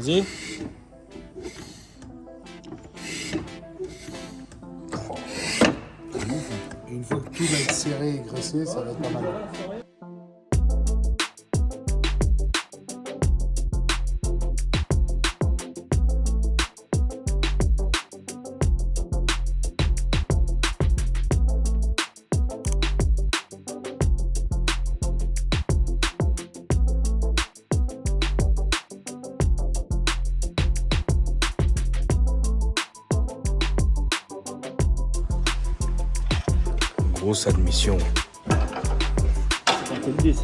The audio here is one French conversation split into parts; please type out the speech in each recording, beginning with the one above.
Vas-y. Et une fois que tout va être serré et graissé, ça va être pas mal. Grosse admission. C'est un peu l'idée, ça.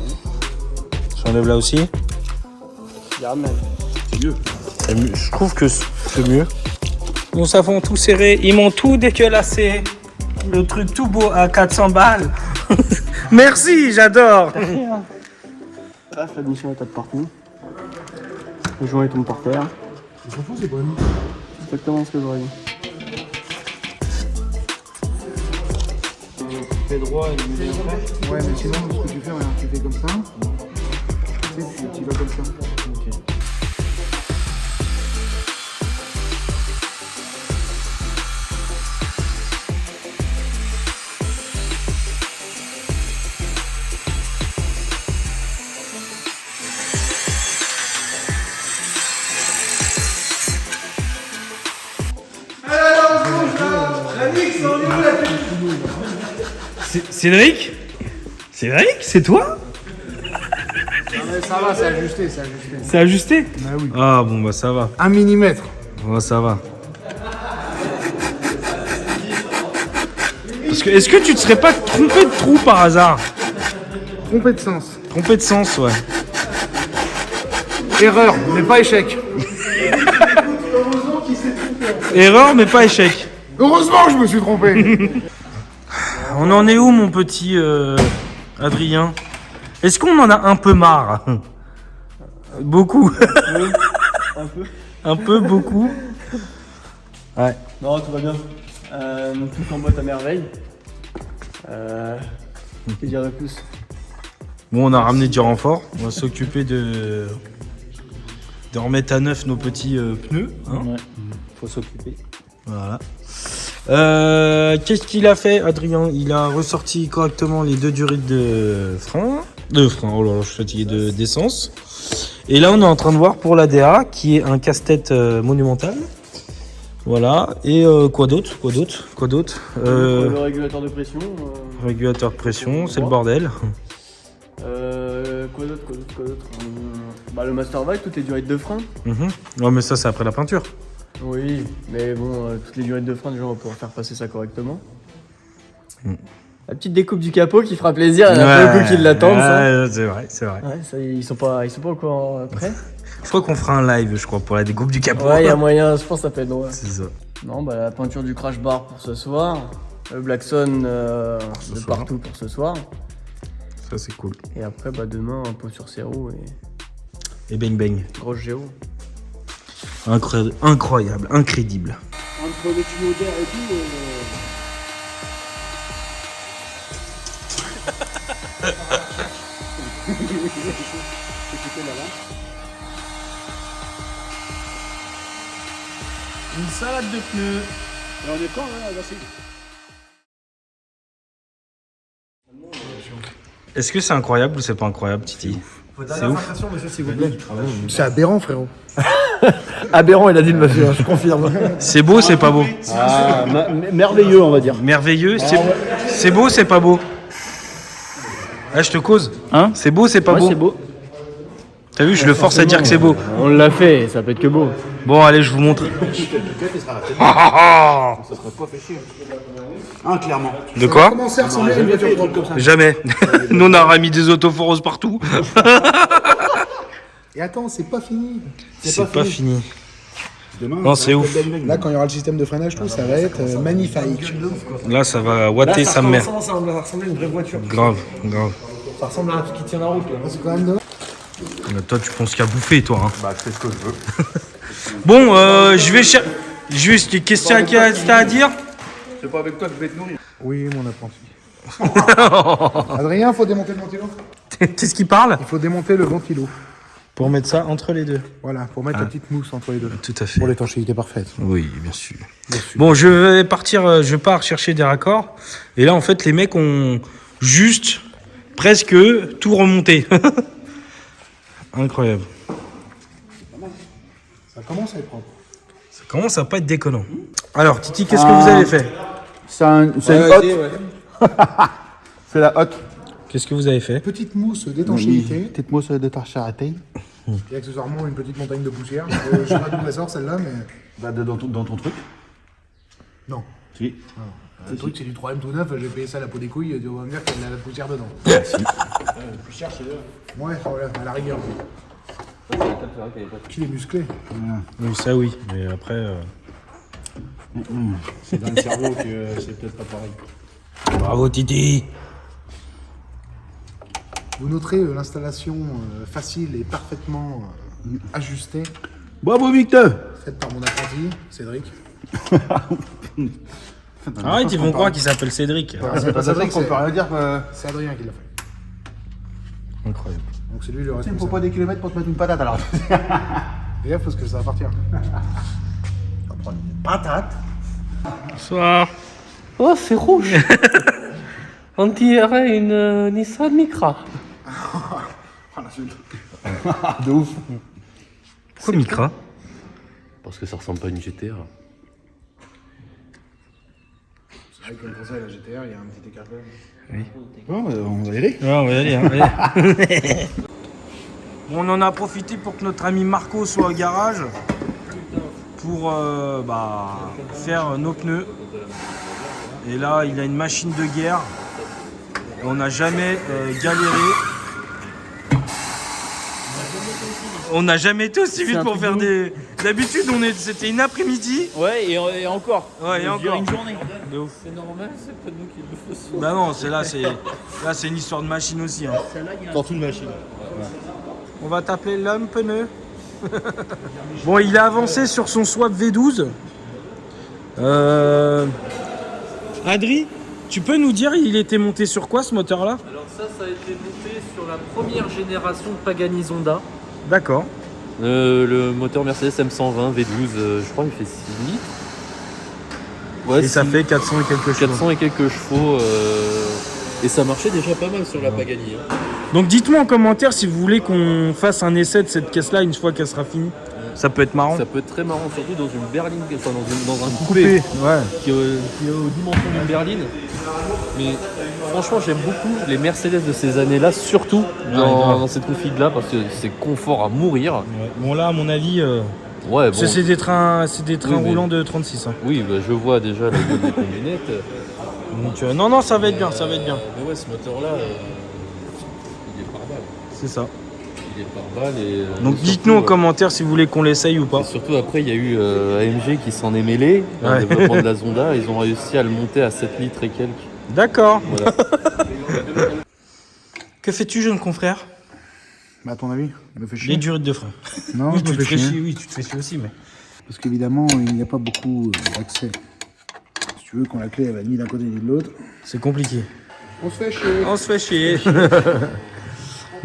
J'enlève là aussi. Regarde même. C'est mieux. Je trouve que c'est mieux. Nous avons tout serré. Ils m'ont tout dégueulassé. Le truc tout beau à 400 balles. Merci, j'adore. Bref, l'admission est à de partout. Le joint est tombé par terre. Franchement, c'est bon. C'est exactement ce que j'aurais dit. Fais droit et Ouais, mais sinon, ce que tu fais, regarde, tu fais comme ça. Tu sais, tu vas comme ça. Ok. Cédric? Cédric, c'est toi? Non, mais ça va, c'est ajusté, c'est ajusté. C'est ajusté? Bah oui. Ah bon bah ça va. 1 millimètre. Ouais, ça va. Parce que est-ce que tu te serais pas trompé de trou par hasard? Trompé de sens. Trompé de sens, ouais. Erreur, mais pas échec. Erreur mais pas échec. Heureusement que je me suis trompé. On en est où mon petit Adrien? Est-ce qu'on en a un peu marre? Beaucoup. Un peu. Un peu, beaucoup. Ouais. Non, tout va bien. Tout en boîte à merveille. Que dire de plus? Bon, on a ramené du renfort. On va s'occuper de remettre à neuf nos petits pneus. Hein. Ouais. Faut s'occuper. Voilà. Qu'est-ce qu'il a fait, Adrien? Il a ressorti correctement les 2 durites de frein. Oh là là, je suis fatigué d'essence. Et là, on est en train de voir pour l'ADA, qui est un casse-tête monumental. Voilà. Et quoi d'autre? Le régulateur de pression. Régulateur de pression, c'est le bordel. Quoi d'autre? Bah, le Master Valve, toutes les durites de frein. Non, mais ça, c'est après la peinture. Oui, mais bon, toutes les durites de frein, déjà, on va pouvoir faire passer ça correctement. La petite découpe du capot qui fera plaisir, il y en a beaucoup qui l'attendent, ça. Ouais, c'est vrai. Ouais, ça, ils sont pas au courant prêts. Je crois qu'on fera un live, je crois, pour la découpe du capot. Ouais, il y a moyen, je pense que ça peut être drôle. C'est ça. Non, bah la peinture du crash bar pour ce soir. Le Blackson de soir. partout pour ce soir. Ça, c'est cool. Et après, bah demain, un pot sur serrou et Et bang bang. grosse géo. Incroyable, incrédible. Entre le tuyau d'air et tout. Une salade de pneus. Et on est quand là, c'est... Est-ce que c'est incroyable ou c'est pas incroyable, Titi? C'est ouf. monsieur, s'il vous plaît. C'est aberrant, frérot. Aberrant, il a dit le monsieur, je confirme. C'est beau, c'est pas beau. Ah, merveilleux, on va dire. Merveilleux, c'est beau, c'est pas beau. Ah, je te cause. Hein? C'est beau, c'est pas Ouais, beau. c'est beau. T'as vu, je le force à dire que c'est beau. On l'a fait, ça peut être que beau. Bon, allez, je vous montre. Hein, clairement. De quoi? Commencer à ressembler à une voiture propre comme ça. Jamais. Nous, on a mis des autoforos partout. Et attends, c'est pas fini. C'est pas fini. Demain, Non, c'est ouf. là, quand il y aura le système de freinage, tout, ça va être magnifique. Là, ça va ouatter sa mère. Ça va ressembler à une vraie voiture. Grave, grave. Ça ressemble à un truc qui tient la route. Là. C'est quand même dommage. Mais toi, tu penses qu'à bouffer, toi. Hein. Bah, c'est ce que je veux. Bon, je vais juste des questions à dire. C'est pas avec toi que je vais te nourrir. Oui, mon apprenti. Adrien, faut démonter le ventilo. Qu'est-ce qu'il parle? Il faut démonter le ventilo. Pour mettre ça entre les deux. Voilà, pour mettre la petite mousse entre les deux. Tout à fait. Pour l'étanchéité parfaite. Oui, bien sûr. Bon, je pars chercher des raccords. Et là, en fait, les mecs ont juste presque tout remonté. Incroyable. Ça commence à être propre. Ça commence à pas être déconnant. Alors, Titi, qu'est-ce que vous avez fait? C'est une hotte. C'est la hotte. Qu'est-ce que vous avez fait? Petite mousse d'étanchéité. Petite mousse d'étanchéité. Et accessoirement une petite montagne de poussière. Je sais pas d'où elle sort celle-là, mais. Bah, dans ton truc. Non. Si. Le truc c'est du 3M tout neuf, j'ai payé ça à la peau des couilles, on va me dire qu'il y a de la poussière dedans. Poussière, c'est Ouais, voilà, à la rigueur. Qu'il est musclé. Oui, ça oui. Mais après... C'est dans le cerveau que c'est peut-être pas pareil. Bravo, Titi. Vous noterez l'installation facile et parfaitement ajustée, Bravo, Victor. faite par mon apprenti, Cédric. Arrête, ils vont croire qu'il s'appelle Cédric. C'est pas Cédric, on peut rien dire. c'est Adrien qui l'a fait. Incroyable. Donc c'est lui le Il ne faut responsable. pas des kilomètres pour te mettre une patate alors. Et là, parce que ça va partir. On va prendre une patate. Bonsoir. Oh, c'est rouge. On dirait une Nissan Micra. De ouf. Pourquoi Micra? Parce que ça ressemble pas à une GTR. C'est vrai que pour ça, la GTR, il y a un petit écart quand même. Bon, on va y aller. Ouais, on va y aller. Hein, allez. On en a profité pour que notre ami Marco soit au garage pour faire nos pneus. Et là, il a une machine de guerre. Et on n'a jamais galéré. On n'a jamais été aussi vite pour faire des... D'habitude, c'était une après-midi. Ouais, et encore. Ouais, et encore. Une journée. De ouf. C'est normal, c'est pas nous qui le faisons. Bah non, c'est une histoire de machine aussi. Hein. Pour une machine. On va t'appeler l'homme pneu. Bon, il a avancé sur son swap V12. Adri, tu peux nous dire, il était monté sur quoi ce moteur-là? Alors ça a été monté sur la première génération de Pagani Zonda. D'accord. Le moteur Mercedes M120 V12, je crois qu'il fait 6 litres. Ouais, Et ça fait 400 et quelques chevaux. 400 et quelques chevaux. Et ça marchait déjà pas mal sur la Pagani. Hein. Donc dites-moi en commentaire si vous voulez qu'on fasse un essai de cette caisse-là une fois qu'elle sera finie. Ça peut être marrant. Ça peut être très marrant, surtout dans une berline, enfin dans un Coupé. coupé Ouais. qui est aux dimensions d'une berline. Mais franchement, j'aime beaucoup les Mercedes de ces années-là, surtout grave. dans cette config-là, parce que c'est confort à mourir. Ouais. Bon là, à mon avis, Ouais, bon. c'est des trains Oui, mais- roulants de 36. Hein. Oui, bah, je vois déjà la gueule des combinettes. Donc non, ça va être bien, ça va être bien. Mais ouais, ce moteur-là, il est par balle. C'est ça. Il est par balle et. Donc et dites-nous en surtout, commentaire si vous voulez qu'on l'essaye ou pas. et surtout après, il y a eu AMG qui s'en est mêlé dans Ouais. le développement de la Zonda. Ils ont réussi à le monter à 7 litres et quelques. D'accord. Voilà. Que fais-tu, jeune confrère? Bah, à ton avis, je me fais Les chier. durites de frein. Non, Oui, je tu me te fais fais chier. chier, oui, tu te fais chier aussi, mais. Parce qu'évidemment, il n'y a pas beaucoup d'accès. Si tu veux qu'on la clé, elle va ni d'un côté ni de l'autre. C'est compliqué. On se fait chier. On se fait chier.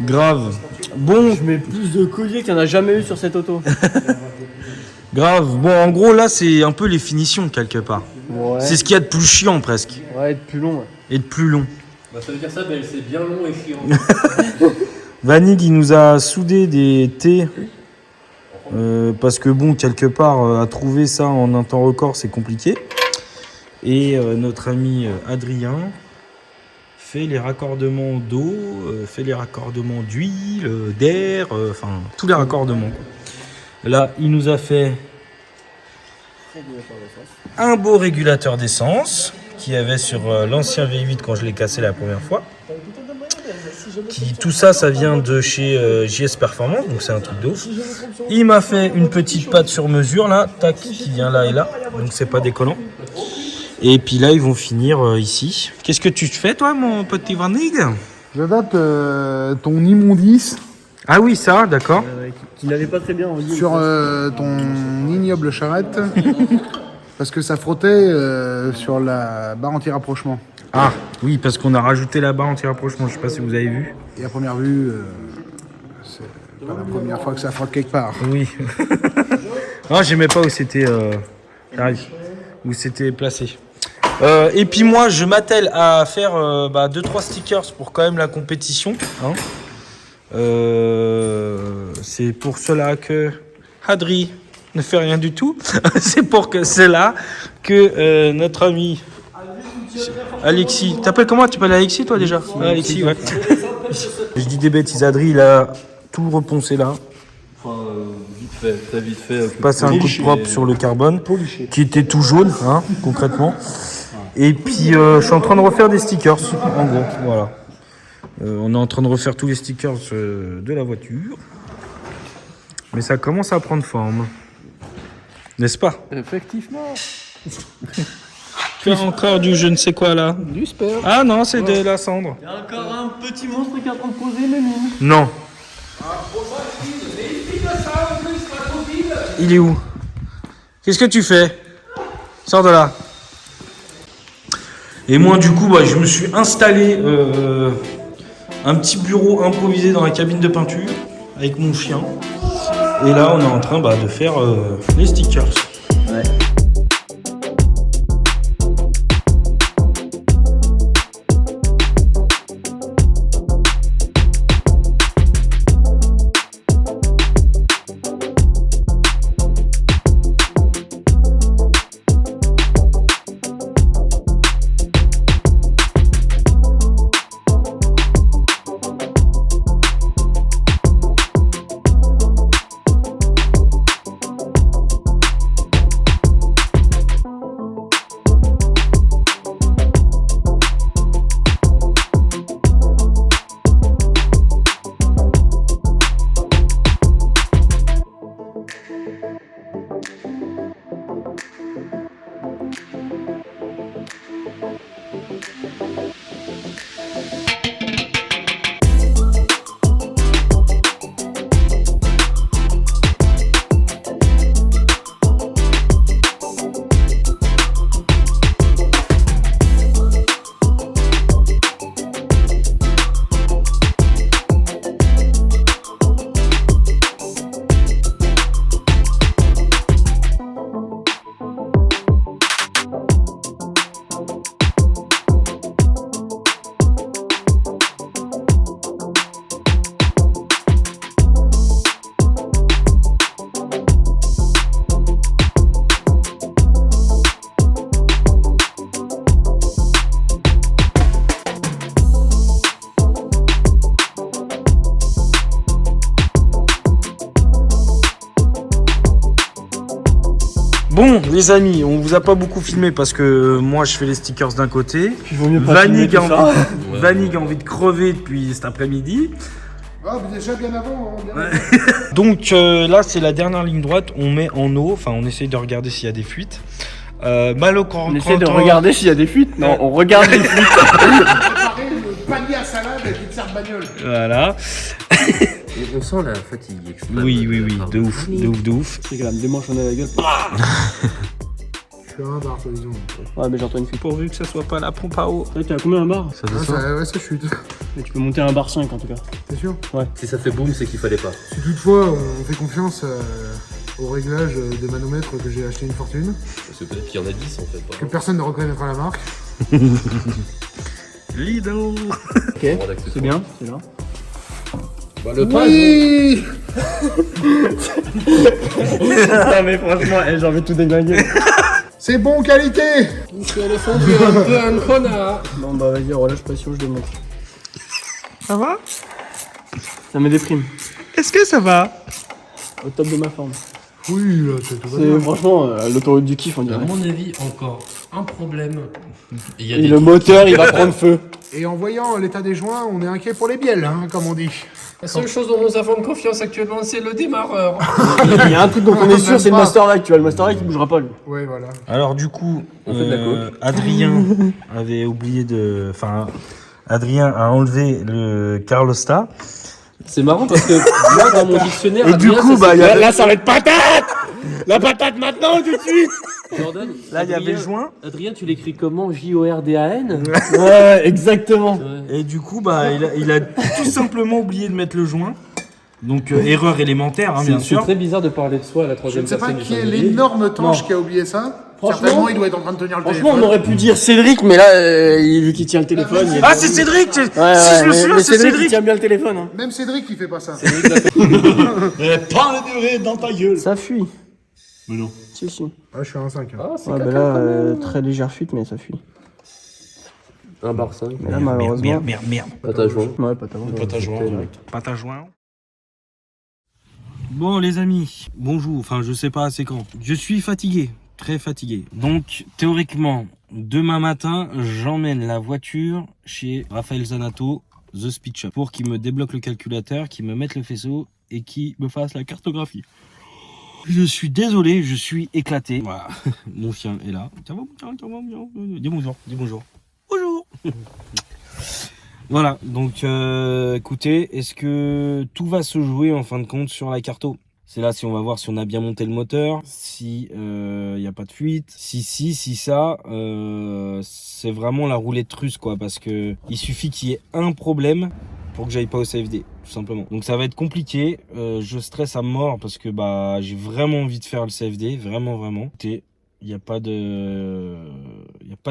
Grave. Bon, Je mets plus de colliers qu'il n'y en a jamais eu sur cette auto. grave. Bon, en gros, là, c'est un peu les finitions, quelque part. Ouais. C'est ce qu'il y a de plus chiant, presque. Ouais, être plus long. Ouais. Et de plus long. Bah, ça veut dire ça, c'est bien long et chiant. Vanig, il nous a soudé des T. Parce que, bon, quelque part, à trouver ça en un temps record, c'est compliqué. Et notre ami Adrien fait les raccordements d'eau, fait les raccordements d'huile, d'air, enfin, tous les raccordements, quoi. Là, il nous a fait un beau régulateur d'essence qu'il y avait sur l'ancien V8 quand je l'ai cassé la première fois. Tout ça, ça vient de chez JS Performance, donc c'est un truc de ouf. Il m'a fait une petite patte sur mesure là, tac, qui vient là et là, donc c'est pas décollant. Et puis là, ils vont finir ici. Qu'est-ce que tu fais, toi, mon petit Vanig? J'adapte ton immondice Ah oui, ça, d'accord. Qui n'allait pas très bien en vie. sur ton ignoble charrette. Parce que ça frottait sur la barre anti-rapprochement. Ah, oui, parce qu'on a rajouté la barre anti-rapprochement, je sais pas si vous avez vu. Et à première vue, C'est pas la première fois que ça frotte quelque part. Oui. Non, j'aimais pas où c'était placé. Et puis moi, je m'attelle à faire 2-3 stickers pour quand même la compétition. Hein. C'est pour cela que Adri ne fait rien du tout. C'est pour que cela que notre ami Alexis. T'appelles comment? Tu t'appelles Alexis toi déjà? Alexis, ouais. Je dis des bêtises. Adri, il a tout reponcé là. Enfin, vite fait. Passer un coup de propre sur le carbone, qui était tout jaune, hein, concrètement. Et puis, je suis en train de refaire des stickers, en gros, voilà. On est en train de refaire tous les stickers de la voiture. Mais ça commence à prendre forme. N'est-ce pas? Effectivement. Tu as encore du je ne sais quoi là? Du sperme. Ah non, c'est de la cendre. Il y a encore un petit monstre qui est en train de poser mes mines. Non. Il est où? Qu'est-ce que tu fais? Sors de là. Et moi, du coup, je me suis installé un petit bureau improvisé dans la cabine de peinture avec mon chien. Et là, on est en train de faire les stickers. Ouais. Bon, les amis, on vous a pas beaucoup filmé parce que moi je fais les stickers d'un côté. Il vaut mieux pas filmer Vanig tout ça. Vanig a envie de crever depuis cet après-midi. Ah, mais déjà bien avant. Hein, bien avant. Donc là, c'est la dernière ligne droite. On met en eau, enfin, on essaye de regarder s'il y a des fuites. On essaie de regarder s'il y a des fuites. Non, on regarde les fuites. Préparer le panier à salade avec une serre bagnole. Voilà. Et on sent la fatigue extrême. Oui, de ouf, de ouf. C'est que là, me démanchonner à la gueule. Je suis à un bar, soi-disant. Ouais, mais j'entends une fuite. Pourvu que ça soit pas la pompe à eau. T'es à combien un bar? Ça Ah, descend. ça chute. Mais tu peux monter à un bar 5 en tout cas. C'est sûr. Si ça fait boum, c'est qu'il fallait pas. Si toutefois on fait confiance au réglage de manomètre que j'ai acheté une fortune, Parce que peut-être qu'il y en a 10 en fait. que personne ne reconnaîtra la marque. Lido. Ok, c'est bien, c'est là. Bah, le pain, Oui. Non mais franchement, j'ai envie de tout déglinguer. C'est bon qualité. Non bah vas-y, relâche pression, je démonte. Ça va? Ça me déprime. Est-ce que ça va? Au top de ma forme. Oui, là, tout va C'est bien. franchement l'autoroute du kiff on à dirait. mon avis, encore un problème. Il y a Et des le trucs- moteur il va prendre feu. Et en voyant l'état des joints, on est inquiet pour les bielles, hein, comme on dit. La seule chose dont nous avons confiance actuellement, c'est le démarreur. Il y a un truc dont on est sûr, c'est le Master Light, tu vois. Le Master Light il bougera pas lui. Ouais, voilà. Alors du coup, On fait de la coke. Adrien avait oublié de... Enfin, Adrien a enlevé le Carlosta. C'est marrant parce que moi, dans mon dictionnaire, Et du Adrien, coup, ça il y a... Là ça va être patate. La patate maintenant tout de suite. Jordan, Là, il y avait Adrien- le joint. Adrien, tu l'écris comment? Jordan? Ouais, exactement. Ouais. Et du coup, il a tout simplement oublié de mettre le joint. Donc erreur élémentaire, hein, bien C'est sûr. très bizarre de parler de soi à la Je troisième ne sais pas personne du qui est singulier. l'énorme tanche Non. qui a oublié ça. Franchement- Certainement, il doit être en train de tenir le Franchement, téléphone. on aurait pu dire Cédric, mais là, vu qu'il tient le téléphone. il est- Ah, c'est Cédric Si Ouais, je me mais souviens, c'est Cédric, il Cédric tient bien le téléphone. Hein. Même Cédric, il fait pas ça. Prends le durée dans ta gueule. Ça fuit. Mais non. Si, si. Ah, je suis à 1,5. Ah, c'est Ouais, bah caca, là, quand même. très légère fuite, mais ça fuit. Un bar 5. Mais là, malheureusement. Merde. Pas ta joint. Ouais, pas tellement. Pas ta joint. Pâte à joint. Bon les amis, bonjour, enfin je sais pas c'est quand. Je suis fatigué, très fatigué. Donc théoriquement, demain matin, j'emmène la voiture chez Raphaël Zanato, The Speed Shop, pour qu'il me débloque le calculateur, qu'il me mette le faisceau et qu'il me fasse la cartographie. Je suis désolé, je suis éclaté. Voilà, mon chien est là. Ça va, dis bonjour, dis bonjour. Bonjour. Voilà, donc écoutez, est-ce que tout va se jouer en fin de compte sur la carto? C'est là si on va voir si on a bien monté le moteur, si y a pas de fuite, si ça, c'est vraiment la roulette russe quoi, parce que il suffit qu'il y ait un problème pour que j'aille pas au CFD, tout simplement. Donc ça va être compliqué, je stresse à mort parce que bah j'ai vraiment envie de faire le CFD, vraiment. Écoutez, il n'y a pas de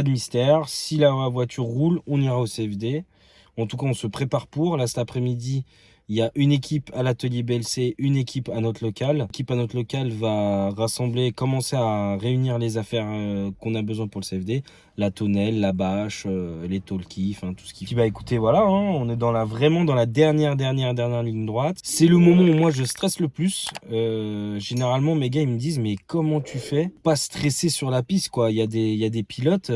mystère. Si la voiture roule, on ira au CFD. En tout cas, on se prépare pour. Là, cet après-midi, il y a une équipe à l'atelier BLC, une équipe à notre local. L'équipe à notre local va commencer à réunir les affaires qu'on a besoin pour le CFD. La tonnelle, la bâche, les talkies, enfin tout ce qui... Puis bah écoutez, voilà, hein, on est vraiment dans la dernière ligne droite. C'est le moment où moi je stresse le plus. Généralement, mes gars, ils me disent, mais comment tu fais? Pas stresser sur la piste, quoi. Il y a des pilotes...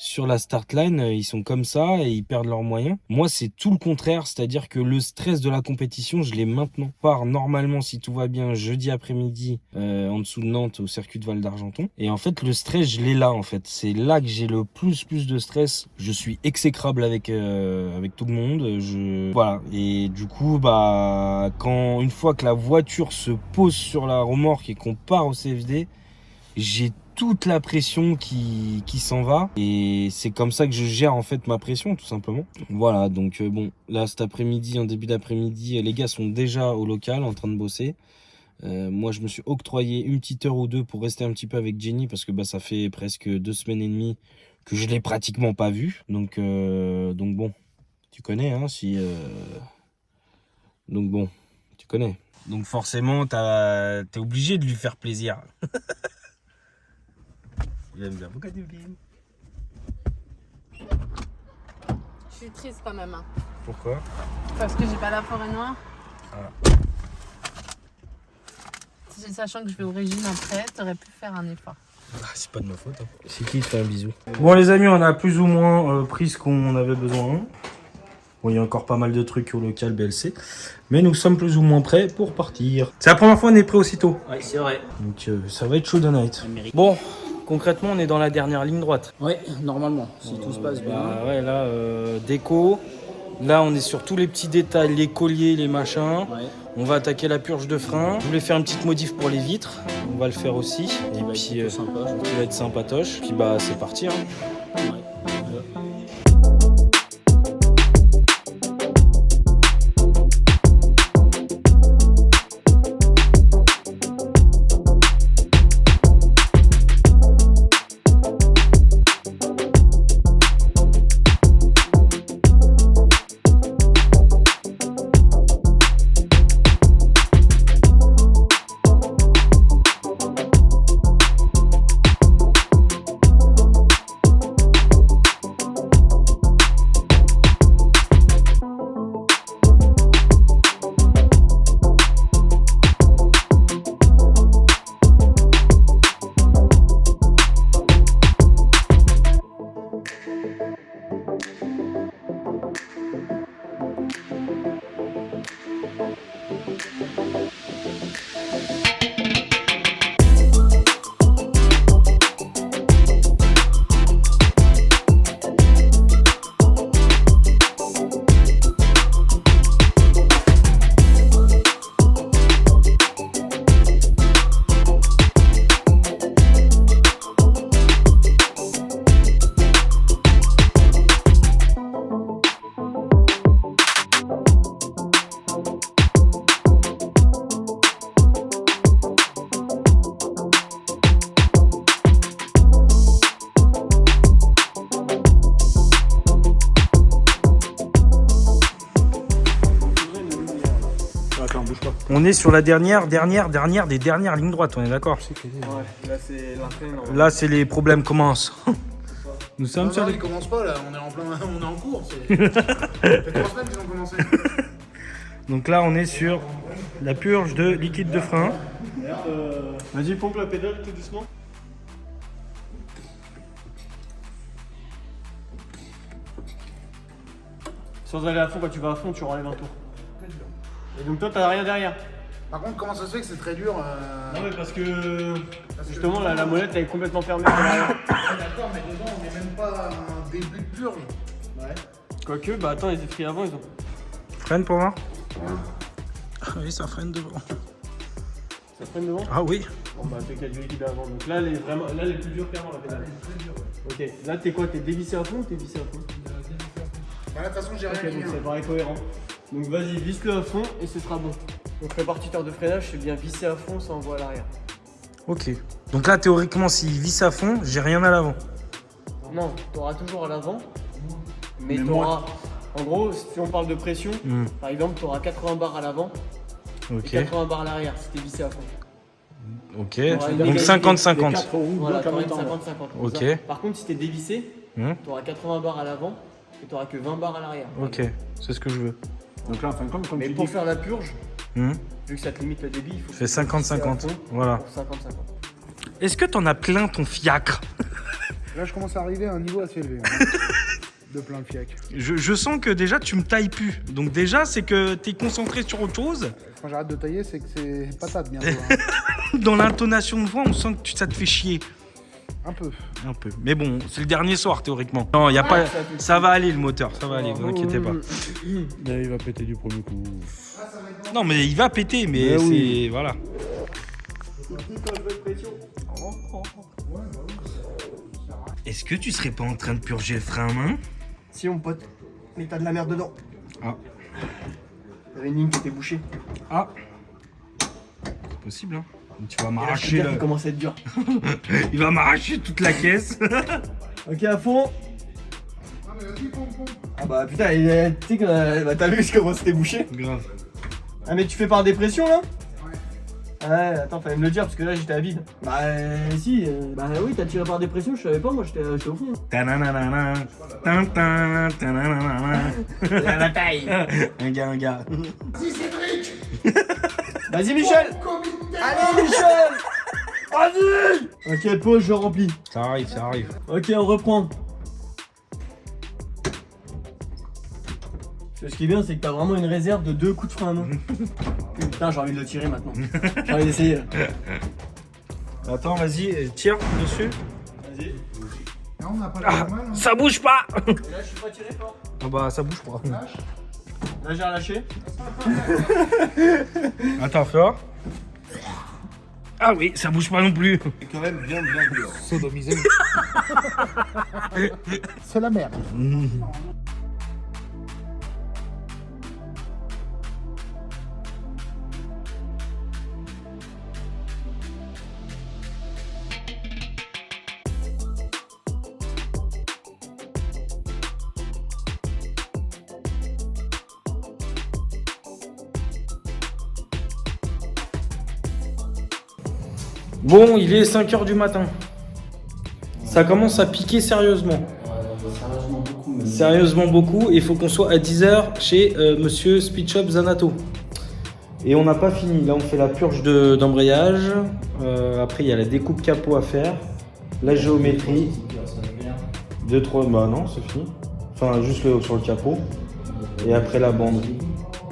sur la start line, ils sont comme ça et ils perdent leurs moyens. Moi, c'est tout le contraire, c'est-à-dire que le stress de la compétition, je l'ai maintenant. Part normalement, si tout va bien, jeudi après-midi, en dessous de Nantes, au circuit de Val d'Argenton. Et en fait, le stress, je l'ai là, en fait. C'est là que j'ai le plus de stress. Je suis exécrable avec tout le monde. Voilà. Et du coup, bah, une fois que la voiture se pose sur la remorque et qu'on part au CFD, j'ai toute la pression qui s'en va et c'est comme ça que je gère en fait ma pression tout simplement. Voilà, donc bon, là cet après-midi, en début d'après-midi, les gars sont déjà au local en train de bosser. Moi je me suis octroyé une petite heure ou deux pour rester un petit peu avec Jenny parce que bah ça fait presque 2 semaines et demie que je l'ai pratiquement pas vue. Donc bon, tu connais hein, donc bon, tu connais. Donc forcément t'es obligé de lui faire plaisir. J'aime bien. Pourquoi tu filmes? Je suis triste quand même. Hein. Pourquoi? Parce que j'ai pas la forêt noire. Ah. Sachant que je vais au régime après, t'aurais pu faire un effort. Ah, c'est pas de ma faute. Hein. C'est qui te fait un bisou? Bon les amis, on a plus ou moins pris ce qu'on avait besoin. Bon, il y a encore pas mal de trucs au local BLC. Mais nous sommes plus ou moins prêts pour partir. C'est la première fois qu'on est prêt aussitôt. Ouais, c'est vrai. Donc ça va être chaud de night. Bon, concrètement, on est dans la dernière ligne droite. Ouais, normalement, si tout se passe bien. Bah ouais, là, déco. Là, on est sur tous les petits détails, les colliers, les machins. Ouais. On va attaquer la purge de frein. Je voulais faire une petite modif pour les vitres. On va le faire aussi. Et puis, Plutôt sympa. qui va être sympatoche. Puis bah, c'est parti. Hein. Ouais. On est sur la dernière des dernières lignes droites, on est d'accord? Ouais, là c'est l'entraînement. Là, c'est les problèmes commencent. Nous sommes Non, sur non, les... ils commencent pas là, on est en cours. Ça fait 3 semaines qu'ils ont commencé. Donc là, on est sur la purge de liquide de frein. Vas-y, pompe la pédale tout doucement. Sans aller à fond, quand tu vas à fond, tu renlèves un tour. Et donc toi, t'as rien derrière. Par contre, comment ça se fait que c'est très dur Non mais parce que justement la molette elle est complètement fermée par l'arrière. D'accord, mais dedans on n'est même pas un début de purge. Ouais. Quoique, bah attends, ils étaient pris avant, ils ont. Freine pour voir. Ah oui, ça freine devant. Ça freine devant. Ah oui. Bon bah fait qu'il y a du liquide avant. Donc là, les plus durs clairement la pédale. Ok, là t'es quoi? T'es dévissé à fond ou t'es vissé à fond? Bah, de toute façon, j'ai rien Ok, dit. donc hein. ça paraît cohérent. Donc vas-y, visse-le à fond et ce sera bon. Donc répartiteur de freinage, c'est bien visser à fond, ça envoie à l'arrière. Ok. Donc là, théoriquement, s'il visse à fond, j'ai rien à l'avant. Non, t'auras toujours à l'avant, mais t'auras. En gros, si on parle de pression, par exemple, t'auras 80 bars à l'avant Ok. et 80 bars à l'arrière si t'es vissé à fond. Ok. T'auras une Donc égalité. 50-50. Voilà, t'auras une 50-50. Ok. Par contre, si t'es dévissé, t'auras 80 bars à l'avant et t'auras que 20 bars à l'arrière. Ok. C'est ce que je veux. Donc là, en fin de compte, comme Mais tu pour dis, faire la purge, Hmm. vu que ça te limite le débit, il faut. Je fais 50-50. Voilà. 50-50. Est-ce que t'en as plein ton fiacre? Là, je commence à arriver à un niveau assez élevé. hein, de plein de fiac. Je sens que déjà, tu me tailles plus. Donc déjà, c'est que t'es concentré sur autre chose. Quand j'arrête de tailler, c'est que c'est patate bientôt. hein. Dans l'intonation de voix, on sent que ça te fait chier. Un peu. Un peu. Mais bon, c'est le dernier soir, théoriquement. Non, y a pas... Ça va aller, le moteur. Ça va aller, vous inquiétez pas. il va péter du premier coup. Non, mais il va péter, mais c'est... Voilà. Est-ce que tu serais pas en train de purger le frein à main? Si mon pote, mais t'as de la merde dedans. Ah. T'avais une ligne qui était bouchée. Ah. C'est possible, hein. Tu vas Et là, je peux m'arracher dire là. qu'il commence à être dur. Il va m'arracher toute la caisse. Ok, à fond. Ah, mais vas-y, pompe. Ah bah putain, tu sais que bah, t'as vu comment c'était bouché? Grave. Ah mais tu fais par dépression là? Ouais, attends, fallait me le dire parce que là j'étais à vide. Bah si, bah oui, t'as tiré par dépression, je savais pas, moi j'étais au fond. Tananana. Tintin, tananana. La bataille. Un gars. Vas-y Michel. Allez Michel. Vas-y. Ok, pause, je remplis. Ça arrive. Ok, on reprend. Ce qui est bien, c'est que t'as vraiment une réserve de 2 coups de frein à main. Putain, j'ai envie de le tirer maintenant. J'ai envie d'essayer. Attends, vas-y, tire dessus. Vas-y. Non, on n'a pas Ah, le mal. hein. ça bouge pas. Et là, je suis pas tiré fort. Ah bah, ça bouge pas. Là, j'ai relâché. Attends, fais voir. Ah oui, ça bouge pas non plus. C'est quand même bien dur. Sodomisé. C'est la merde. Bon, il est 5h du matin. Ça commence à piquer sérieusement. Sérieusement beaucoup. Il faut qu'on soit à 10h chez monsieur Speed Shop Zanato. Et on n'a pas fini. Là, on fait la purge d'embrayage. Après, il y a la découpe capot à faire. La géométrie. 2-3. Bah non, c'est fini. Enfin, juste sur le capot. Et après, la bande.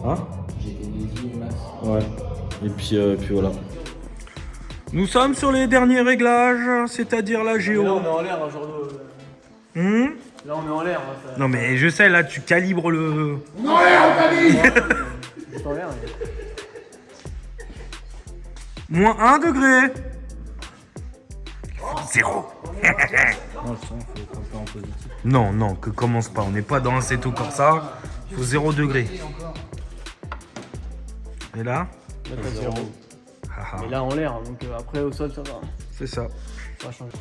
Hein? Ouais. Et puis voilà. Nous sommes sur les derniers réglages, c'est-à-dire la géo. Là, on est en l'air, un genre de. Là, on est en l'air. Hein, ça... Non mais je sais, là tu calibres le... On est en l'air. Moins 1 degré. 0. Non, que commence pas. On n'est pas dans un Seto Corsa. Il faut 0 degré. Et là? Là, t'as 0. Mais là, en l'air, donc après, au sol, ça va. C'est ça. Ça va changer.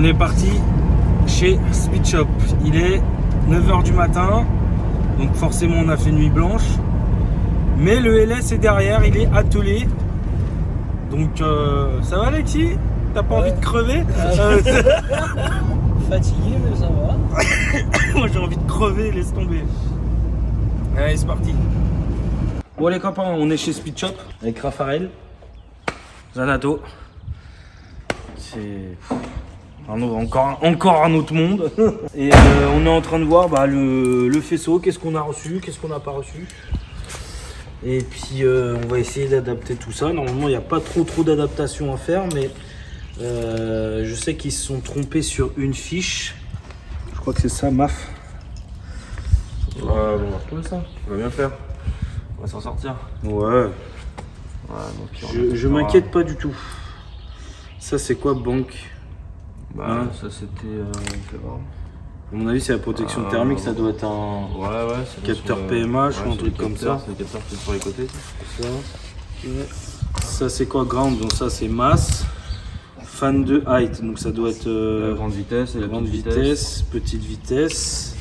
est parti chez Speed Shop. Il est 9h du matin, donc forcément on a fait nuit blanche. Mais le LS est derrière, il est attelé. Donc ça va Alexis? T'as pas envie de crever? Fatigué, mais ça va. Moi j'ai envie de crever, laisse tomber. Allez, c'est parti. Bon les copains, on est chez Speed Shop avec Raphaël, Zanato. C'est encore un autre monde. Et on est en train de voir le faisceau, qu'est-ce qu'on a reçu, qu'est-ce qu'on n'a pas reçu. Et puis on va essayer d'adapter tout ça. Normalement il n'y a pas trop d'adaptation à faire, mais je sais qu'ils se sont trompés sur une fiche. Je crois que c'est ça, MAF. On va retrouver ça. On va bien faire. On va s'en sortir. Ouais. Donc, Je m'inquiète pas du tout. Ça c'est quoi, banque? Bah, ça c'était. À mon avis c'est la protection thermique, ça doit être un c'est capteur sur PMH ou un c'est truc les comme ça. capteurs, c'est les capteurs qui sont sur les côtés. Ça c'est quoi, ground? Donc ça c'est masse. Fan de height, donc ça doit être La grande vitesse et la grande petite vitesse, petite vitesse.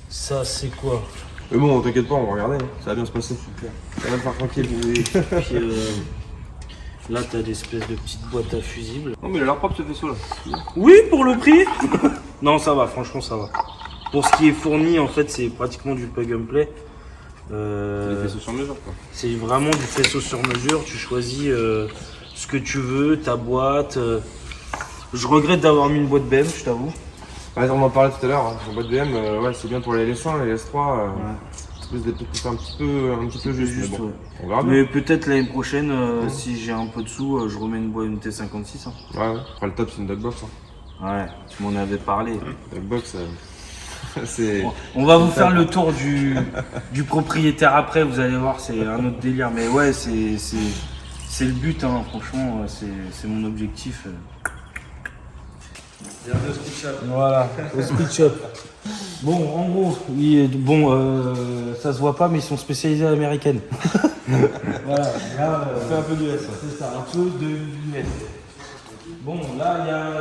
Ça c'est quoi? Mais bon, t'inquiète pas, on va regarder, hein. Ça va bien se passer. Ça va le faire tranquille. Puis là t'as des espèces de petites boîtes à fusibles. Non, mais il a l'air propre ce vaisseau là. Oui, pour le prix. Non, ça va, franchement ça va. Pour ce qui est fourni, en fait, c'est pratiquement du plug and play. Les vaisseaux sur mesure quoi. C'est vraiment du faisceau sur mesure. Tu choisis ce que tu veux, ta boîte. Je regrette d'avoir mis une boîte BM, je t'avoue. Ouais, on en parlait tout à l'heure, hein. La boîte BM, ouais, c'est bien pour les LS1, les S3. Risque d'être peut-être un petit peu juste. Juste, Mais bon, ouais. on verra bien. Mais peut-être l'année prochaine, si j'ai un peu de sous, je remets une boîte une T56. Hein. Ouais. Après, le top, c'est une dogbox. Hein. Ouais, tu m'en avais parlé. Dogbox, c'est. On va vous faire le tour du propriétaire après, vous allez voir, c'est un autre délire. Mais ouais, c'est le but, hein. Franchement, c'est mon objectif. Voilà, au Speed Shop. Bon, en gros, ça se voit pas, mais ils sont spécialisés à l'américaine. Voilà, là, fait un peu du S. c'est ça, un peu de US. Bon, là, il y a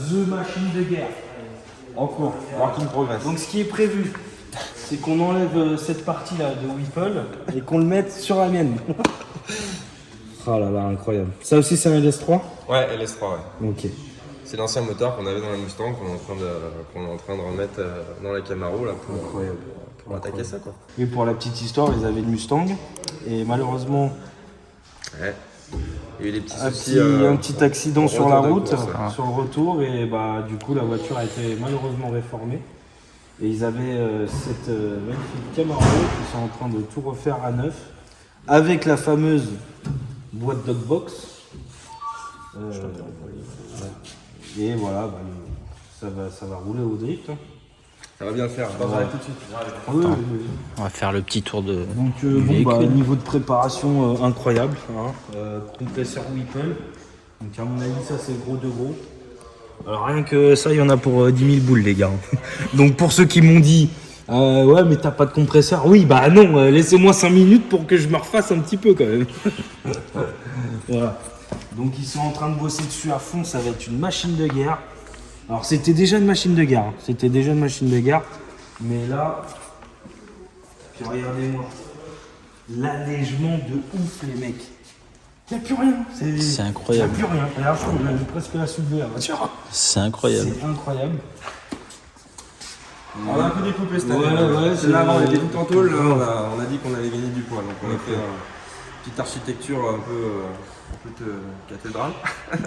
The Machine de guerre. En cours, work in progress. Donc, ce qui est prévu, c'est qu'on enlève cette partie-là de Whipple et qu'on le mette sur la mienne. Oh là là, incroyable. Ça aussi, c'est un LS3? Ouais, LS3, ouais. Ok. C'est l'ancien moteur qu'on avait dans la Mustang qu'on est en train de remettre dans la Camaro là, pour attaquer ça quoi. Et pour la petite histoire, ils avaient une Mustang et malheureusement Ouais. Il y a eu des petits un soucis. petit accident au sur la retour de route, course, ouais. sur le retour, et du coup la voiture a été malheureusement réformée. Et ils avaient cette magnifique Camaro qui sont en train de tout refaire à neuf avec la fameuse boîte dogbox. Et voilà, ça va rouler au drift. Hein. Ça va bien le faire. Ouais. Tout de suite. Oui. On va faire le petit tour de. Donc niveau de préparation incroyable, hein. Compresseur Whipple. Donc à mon avis ça c'est gros de gros. Alors rien que ça il y en a pour 10 000 boules les gars. Donc pour ceux qui m'ont dit ouais mais t'as pas de compresseur, oui bah non, laissez-moi 5 minutes pour que je me refasse un petit peu quand même. Voilà. Donc ils sont en train de bosser dessus à fond, ça va être une machine de guerre. Alors c'était déjà une machine de guerre, mais là, puis regardez-moi, l'allègement de ouf les mecs. Il n'y a plus rien, C'est incroyable. Il n'y a plus rien, regarde, je vais presque la soulever la voiture. C'est incroyable. C'est incroyable. On a un peu découpé cette année. Ouais, Là avant on était tout en tôle, là on a dit qu'on allait gagner du poids. Donc on a fait une petite architecture un peu cathédrale.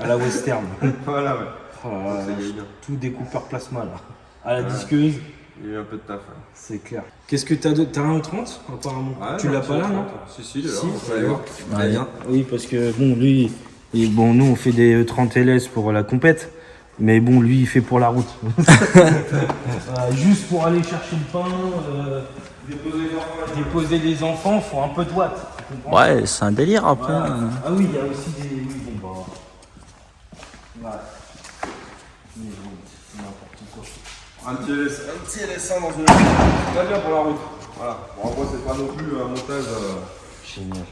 À la western. Voilà ouais. Oh là là, Ça y est bien. tout découpeur plasma là. À la disqueuse, Il y a eu un peu de taf. Ouais. c'est clair. Qu'est-ce que t'as un 30 apparemment? Tu l'as pas là non? Si, il est là, Si, on peut aller voir. Allez, viens. Oui, parce que bon, lui, nous on fait des 30 LS pour la compète, mais bon, lui il fait pour la route. Juste pour aller chercher le pain, déposer les enfants, faut un peu de watts. tu comprends? Ouais, c'est un délire après. Voilà. Ah oui, il y a aussi des. Oui, bon, bah. Voilà. Mais bon, c'est n'importe quoi. Un petit LS1 dans une. Très bien pour la route. Voilà. Bon, après, c'est pas non plus un montage Génial.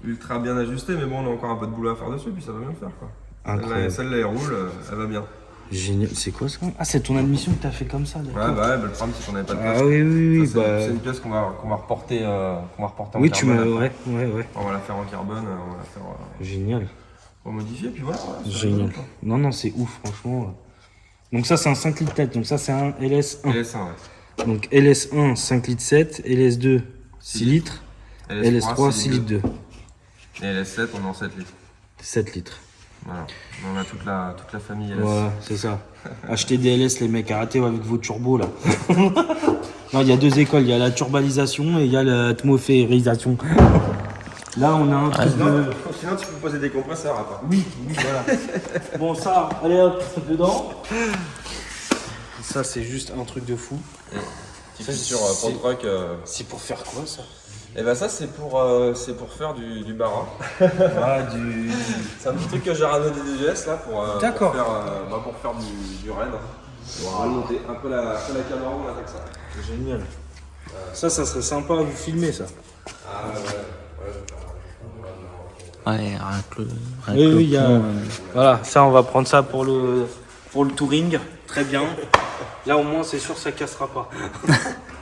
ultra bien ajusté, mais bon, on a encore un peu de boulot à faire dessus, puis ça va bien le faire quoi. Incroyable. Celle-là, elle roule, elle va bien. Génial. C'est quoi ça? Ah, c'est ton admission que t'as fait comme ça, d'accord. Ouais, bah, le problème, c'est qu'on n'avait pas de place. Ah oui, Ça, bah... c'est une pièce qu'on va reporter en Oui, tu carbone. m'as... après. Ouais. On va la faire en carbone, on va la faire Génial. remodifier, puis voilà. Ouais, Génial. Non, c'est ouf, franchement. Donc ça, c'est un 5 litres 7. Donc ça, c'est un LS1. LS1, ouais. Donc LS1, 5 litres 7. LS2, 6 litres. LS3, 6 litres 2. Et LS7, on est en 7 litres. 7 litres. Voilà. On a toute la famille LS. Voilà, c'est ça. Achetez des LS, les mecs. Arrêtez avec vos turbos, là. Non, il y a deux écoles. Il y a la turbalisation et il y a l'atmosphérisation. Là, on a un truc de... Sinon, tu peux poser des compresseurs après. Oui, voilà. Bon, ça, allez hop, dedans. Ça, c'est juste un truc de fou. Petite fissure pour truck. C'est pour faire quoi, ça? Et bah ça, c'est pour faire du barin. Ah, C'est un petit truc que j'ai ramené des DGS là pour D'accord. pour faire du raid. On va remonter un peu la caméra, on attaque ça. C'est génial. Ça serait sympa à vous filmer, ça. Ah ouais. Ouais, rien que le. Oui, il y a... Voilà, ça, on va prendre ça pour le touring. Très bien. Là, au moins, c'est sûr, ça cassera pas.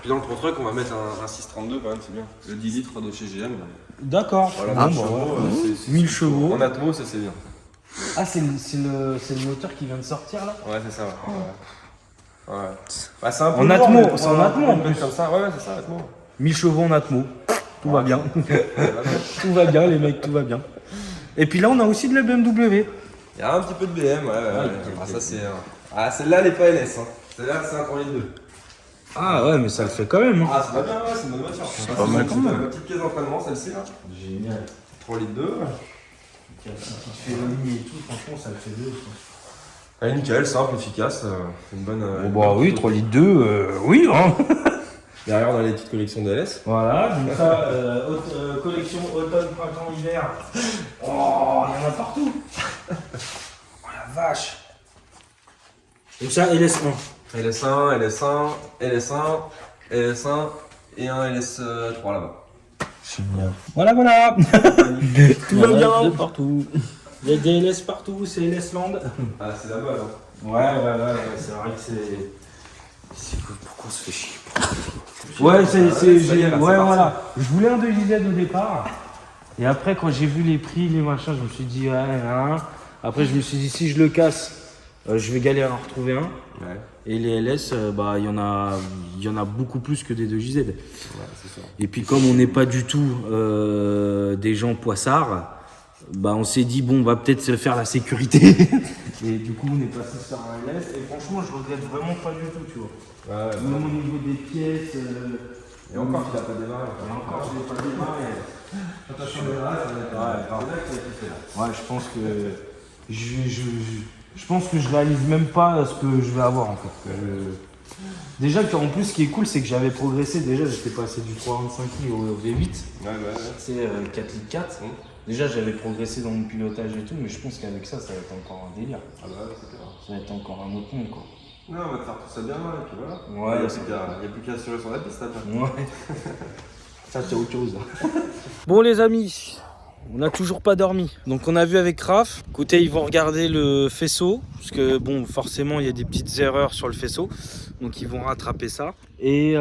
Puis dans le Pro Truck, on va mettre un 632 quand même, c'est bien. Le 10 litres de chez GM. D'accord. Voilà, 1000 chevaux. 1000 chevaux. En Atmo, ça c'est bien. Ah, c'est le moteur qui vient de sortir, là? Ouais, c'est ça. Ouais. Bah, c'est un peu En lourd, Atmo, mais c'est en Atmo, en plus. comme ça. Ouais, c'est ça, Atmo. 1000 chevaux en Atmo. Tout va bien. Tout va bien, les mecs, tout va bien. Et puis là, on a aussi de la BMW. Il y a un petit peu de BM, ouais. Ah, ça c'est. Celle-là, elle est pas LS. Hein. Celle-là, c'est un 3 litres 2. Ah ouais, mais ça le fait quand même. Hein. Ah, c'est pas bien, ouais, c'est une bonne voiture. C'est pas mal quand même. Ma petite caisse d'entraînement, celle-ci là. Génial. 3 litres 2. Tu fais la ligne et tout, franchement, ça le fait deux. Ah, nickel, simple, efficace. C'est une bonne. Oui, 3 litres 2, oui. Hein. Derrière, dans les petites collections DLS. Voilà, donc ça, collection automne, printemps, hiver. Oh, il y en a partout. Oh la vache. Donc ça, LS1. LS1 et un LS3 là-bas. Génial. Voilà. Tout va bien. De partout. Il y a des LS partout, c'est LS Land. Ah, c'est la base. Hein. Ouais, c'est vrai que c'est... Pourquoi on se fait chier? Ouais, voilà. Je voulais un 2JZ au départ. Et après, quand j'ai vu les prix, les machins, je me suis dit, Après, je me suis dit, si je le casse, je vais galérer à en retrouver un. Ouais. Et les LS, il y en a beaucoup plus que des 2JZ. Ouais, c'est ça. Et puis, comme on n'est pas du tout des gens poissards, on s'est dit, bon, on va peut-être se faire la sécurité. Et du coup, on est passé sur un LS. Et franchement, je regrette vraiment pas du tout, tu vois. Ouais, Même au niveau des pièces. Et encore, tu l'as pas démarré. Je l'ai pas démarré. Quand t'as changé Ouais, je pense que je pense que je réalise même pas ce que je vais avoir en fait. Déjà en plus, ce qui est cool, c'est que j'avais progressé. Déjà, j'étais passé du 325i au V8. Ouais. C'est 4 litres 4. Déjà, j'avais progressé dans mon pilotage et tout, mais je pense qu'avec ça, ça va être encore un délire. Ah bah ouais, c'est clair. Ça va être encore un autre monde, quoi. Non, on va te faire tout ça bien, et puis voilà. Ouais, il n'y a plus qu'à assurer sur la piste après. Ouais. Ça, c'est autre chose. Bon, les amis, on n'a toujours pas dormi. Donc, on a vu avec Raph. Écoutez, ils vont regarder le faisceau. Parce que, bon, forcément, il y a des petites erreurs sur le faisceau. Donc, ils vont rattraper ça. Et,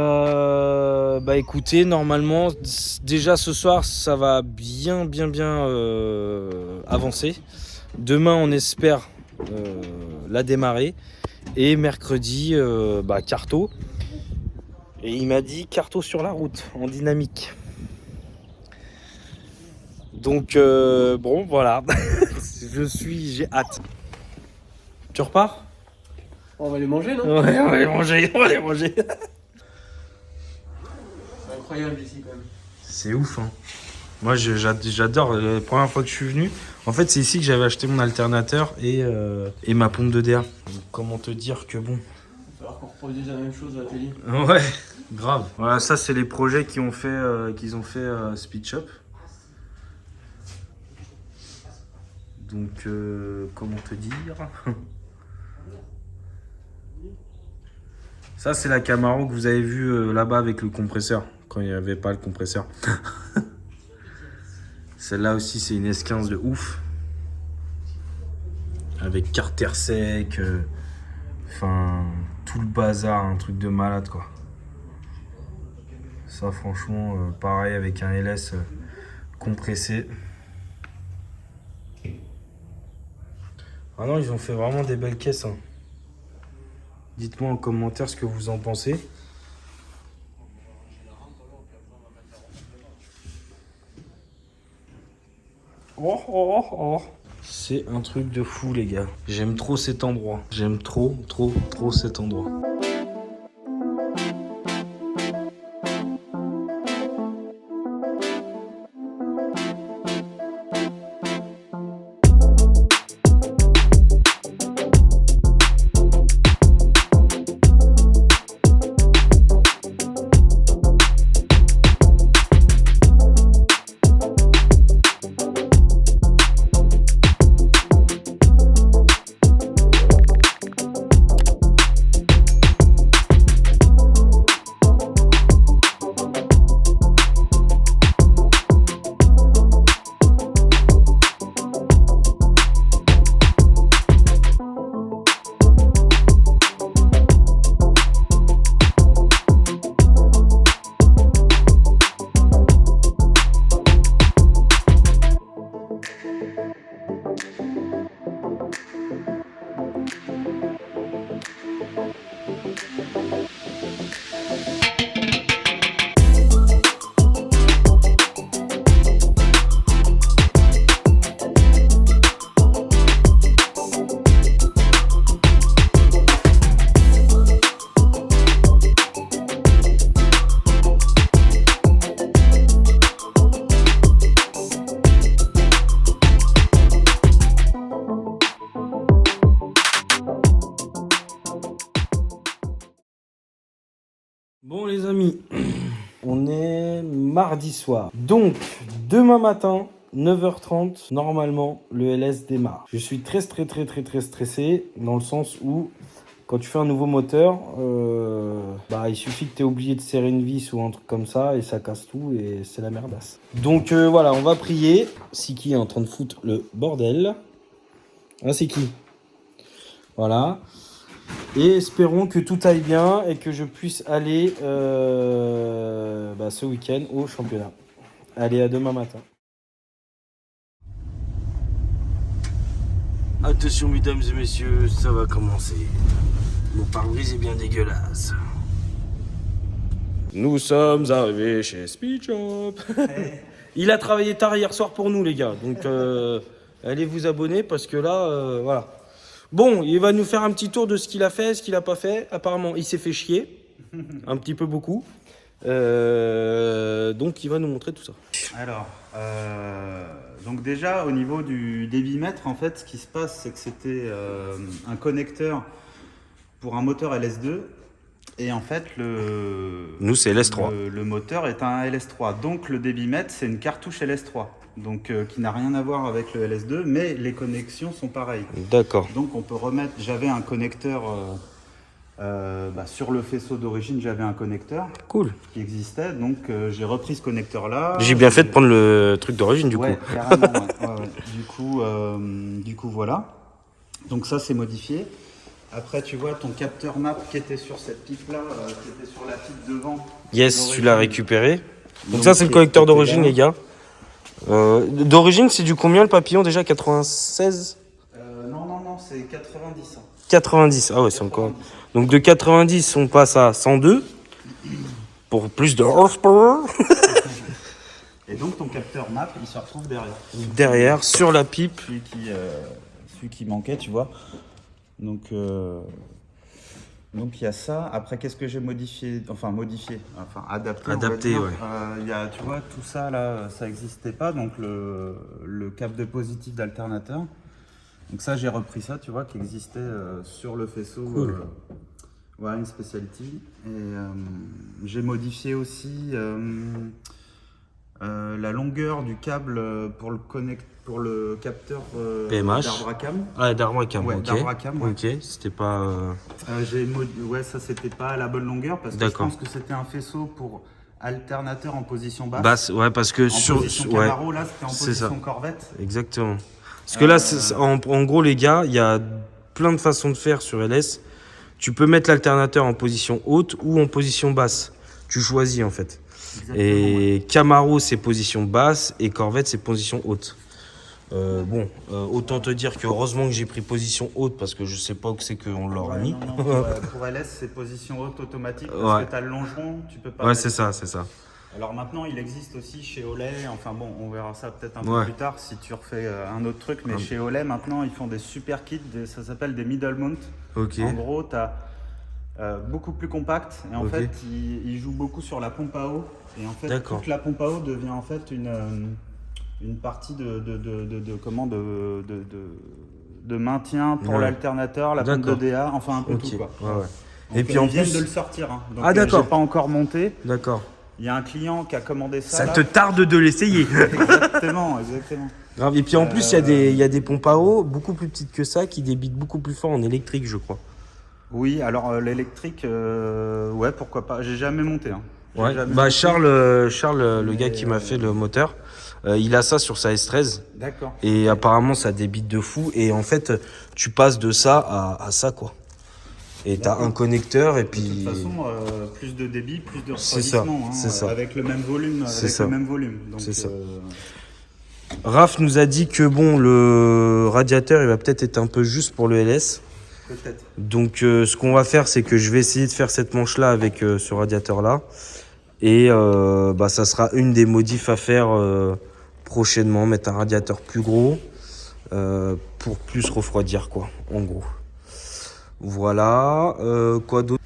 écoutez, normalement, déjà ce soir, ça va bien avancer. Demain, on espère la démarrer. Et mercredi, Carto. Et il m'a dit Carto sur la route, en dynamique. Donc, bon, voilà. J'ai hâte. Tu repars? On va les manger, non? Ouais, on va les manger. C'est incroyable ici, quand même. C'est ouf, hein. Moi, j'adore. La première fois que je suis venu, en fait, c'est ici que j'avais acheté mon alternateur et ma pompe de DA. Donc, comment te dire que bon. Il va falloir qu'on reproduise la même chose à l'atelier. Ouais, grave. Voilà, ça, c'est les projets qu'ils ont fait Speed Shop. Donc, comment te dire? Ça, c'est la Camaro que vous avez vue là-bas avec le compresseur, quand il n'y avait pas le compresseur. Celle-là aussi, c'est une S15 de ouf. avec carter sec, enfin tout le bazar, un truc de malade quoi. Ça franchement, pareil avec un LS compressé. Ah non, ils ont fait vraiment des belles caisses. Hein. Dites-moi en commentaire ce que vous en pensez. Oh, oh, oh, oh. C'est un truc de fou les gars. J'aime trop cet endroit. J'aime trop cet endroit. Bon les amis, on est mardi soir. Donc demain matin, 9h30, normalement le LS démarre. Je suis très stressé dans le sens où quand tu fais un nouveau moteur, il suffit que tu aies oublié de serrer une vis ou un truc comme ça et ça casse tout et c'est la merdasse. Donc voilà, on va prier. Siki est en train de foutre le bordel. Ah Siki. Voilà. Et espérons que tout aille bien et que je puisse aller ce week-end au championnat. Allez, à demain matin. Attention mesdames et messieurs, ça va commencer. Mon pare-brise est bien dégueulasse. Nous sommes arrivés chez Speed Shop. Il a travaillé tard hier soir pour nous les gars. Donc allez vous abonner parce que là, voilà. Bon, il va nous faire un petit tour de ce qu'il a fait, ce qu'il n'a pas fait. Apparemment, il s'est fait chier. Un petit peu beaucoup. Donc, il va nous montrer tout ça. Alors, donc déjà, au niveau du débitmètre, en fait, ce qui se passe, c'est que c'était un connecteur pour un moteur LS2. Et en fait, nous, c'est LS3. Le moteur est un LS3. Donc, le débitmètre, c'est une cartouche LS3. Donc qui n'a rien à voir avec le LS2, mais les connexions sont pareilles. D'accord. Donc on peut remettre, j'avais un connecteur, sur le faisceau d'origine, j'avais un connecteur cool qui existait, donc j'ai repris ce connecteur-là. J'ai bien fait de prendre le truc d'origine du coup. Carrément, ouais. Du coup, voilà. Donc ça c'est modifié. Après tu vois ton capteur map qui était sur cette pipe-là, qui était sur la pipe devant. Yes, tu l'as récupéré. Donc ça c'est le connecteur d'origine les gars. D'origine, c'est du combien le papillon déjà 96 Non, c'est 90. 90, ah ouais, c'est encore. Donc de 90, on passe à 102 pour plus de horsepower. Et donc ton capteur map, il se retrouve derrière. Derrière, sur la pipe. Celui qui manquait, tu vois. Donc il y a ça. Après, qu'est-ce que j'ai modifié, adapté. Adapté, ouais. Il y a, tu vois, tout ça là, ça n'existait pas. Donc le câble de positif d'alternateur. Donc ça, j'ai repris ça, tu vois, qui existait sur le faisceau. Cool. Voilà, une specialty. Et j'ai modifié aussi la longueur du câble pour le capteur PMH. d'Arbracam. Ah, d'Arbracam, ouais, ok. D'Arbracam, ouais. Ok, c'était pas. Ça c'était pas à la bonne longueur parce que je pense que c'était un faisceau pour alternateur en position basse. Ouais, parce que en position Camaro, là c'était en position ça. Corvette. Exactement. Parce que là, en gros, les gars, il y a plein de façons de faire sur LS. Tu peux mettre l'alternateur en position haute ou en position basse. Tu choisis en fait. Exactement, Et Camaro, c'est position basse et Corvette, c'est position haute. Autant te dire que heureusement que j'ai pris position haute parce que je sais pas où c'est qu'on l'aura mis. Non, pour LS, c'est position haute automatique parce que tu as le longeron, tu peux pas. Ouais, c'est ça, c'est ça. Alors maintenant, il existe aussi chez Olay, enfin bon, on verra ça peut-être un peu plus tard si tu refais un autre truc, mais chez Olay, maintenant, ils font des super kits, ça s'appelle des middle mount. Ok. En gros, tu as beaucoup plus compact et en fait, ils jouent beaucoup sur la pompe à eau. Et en fait, toute la pompe à eau devient en fait une partie de maintien pour l'alternateur, la pompe de DA, enfin un peu tout quoi. Ouais. Donc, et puis en ils viennent plus de le sortir. Hein. Donc, d'accord. J'ai pas encore monté. D'accord. Il y a un client qui a commandé ça. Ça te tarde de l'essayer. Exactement. Grave. Et puis en plus, il y a des pompes à eau beaucoup plus petites que ça qui débitent beaucoup plus fort en électrique, je crois. Oui, alors l'électrique, ouais, pourquoi pas. J'ai jamais monté. Hein. Ouais. Bah Charles, le gars qui m'a fait le moteur, il a ça sur sa S13. D'accord. Et apparemment, ça débite de fou. Et en fait, tu passes de ça à ça, quoi. Et t'as un connecteur et puis. De toute façon, plus de débit, plus de refroidissement. C'est ça. Avec le même volume. Donc, c'est ça. Raph nous a dit que bon, le radiateur, il va peut-être être un peu juste pour le LS. Peut-être. Donc, ce qu'on va faire, c'est que je vais essayer de faire cette manche-là avec ce radiateur-là. Et ça sera une des modifs à faire prochainement. Mettre un radiateur plus gros pour plus refroidir, quoi, en gros. Voilà, quoi d'autre?